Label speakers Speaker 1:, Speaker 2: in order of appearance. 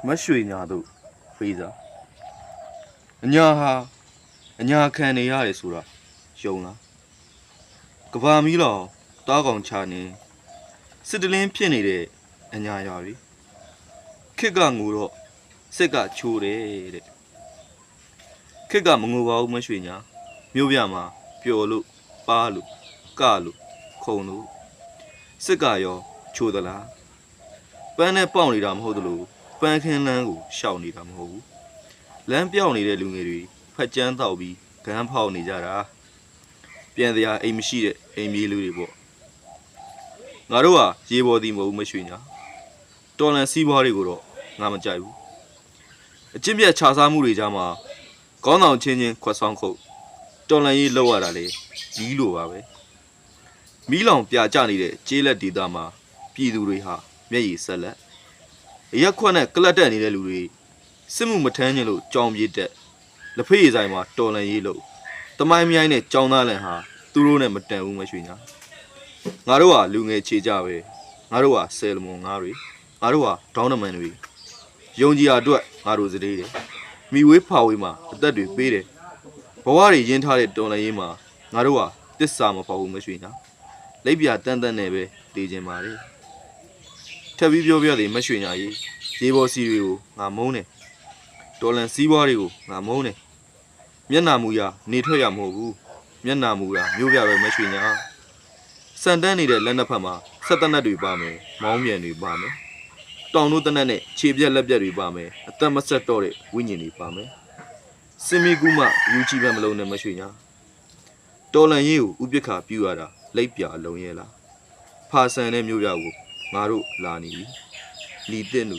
Speaker 1: မရွှေညာတို့ဖေးစားအညာဟာအညာခံနေရတယ်ဆိုတာယုံလားကဘာမီးလောင်တားကောင်ချနေစစ်တလင်းဖြစ်နေတဲ့အညာရွာပြီခစ်ကငိုတော့စစ်ကချိုးတယ်တဲ့ခစ်ကမငိုပါဘူးမရွှေညာမြို့ပြမှာပျော်လို့ပါလို့ကလို့ခုံလို့စစ်ကရောချိုးသလားပန်းနဲ့ပေါက်နေတာမဟုတ်သလိုပန်းခင်းလန်းကိုရှောက်နေတာမဟုတ်ဘူးလမ်းပြောင်းနေတဲ့လူငယ်တွေဖက်ကျန်းတောက်ပြီးဂန်းဖောက်နေကြတာပြန်စရာအိမ်မရှိတဲ့အိမ်မြေးလူတွေပေါ့ငါတို့ဟာရေပေါ်သည်မဟုတ်မရွှေညာတော်လန်စီးပွားတွေကိုတော့ငါမကြိုက်ဘူးအကျင့်ပြတ်ခြားစားမှုတွေကြားမှာခေါင်းဆောင်ချင်းချင်းခွက်ဆောင်ခုတ်တော်လန်ရေးလောက်ရတာလေကြီးလိုပါပဲမီးလောင်ပြကြနေတဲ့ကျေးလက်ဒေသမှာပြည်သူတွေဟာမျက်ရည်ဆက်လက်ရက်ခွက်နဲ့ကလတ်တက်နေတဲ့လူတွေစစ်မှုမထမ်းခြင်းလို့ကြောင်ပြေးတက်လက်ဖေးရည်ဆိုင်မှာတော်လန်ရေးလို့တမိုင်းမြိုင်းနဲ့ကြောင်သားလန်ဟာသူတို့နဲ့မတန်ဘူးမရွှေညာငါတို့ဟာလူငယ်ခြေကြပဲငါတို့ဟာဆယ်လမွန်ငါးတွေငါတို့ဟာဒေါင်းနမန်တွေယုံကြည်ရာအတွက်ငါတို့စတေးတယ်မိဝေးဖာဝေးမှာအသက်တွေပေးတယ်ဘဝတွေရင်းထားတဲ့တော်လန်ရေးမှာငါတို့ဟာတစ္ဆာမဖောက်ဘူးမရွှေညာလက်ပြတန်းတန်းနဲ့ပဲနေခြင်းပါလေထပ်ပြီးပြောပြသေးမရွှေညာကြီးရေပေါ်စီတွေကိုငါမုန်းတယ်တော်လန်စီးပွားတွေကိုငါမုန်းတယ်မျက်နာမူရနေထွက်ရမဟုတ်ဘူးမျက်နာမူရမျိုးပြပဲမရွှေညာစံတန်းနေတဲ့လက်နှစ်ဖက်မှာဆက်တနက်တွေပါမယ်မောင်းပြန်တွေပါမယ်တောင်တို့တနက်နဲ့ခြေပြက်လက်ပြက်တွေပါမယ်အသက်မဆက်တော့တဲ့ဝိညာဉ်တွေပါမယ်စင်မီကူမှယူချီပဲမလုံးနဲ့မရွှေညာတော်လန်ရေးကိုဥပက္ခပြူရတာလက်ပြအလုံးရဲ့လားဖာဆန်တဲ့မျိုးပြကိုငါတို့လာနေပြီလီတဲ့နူ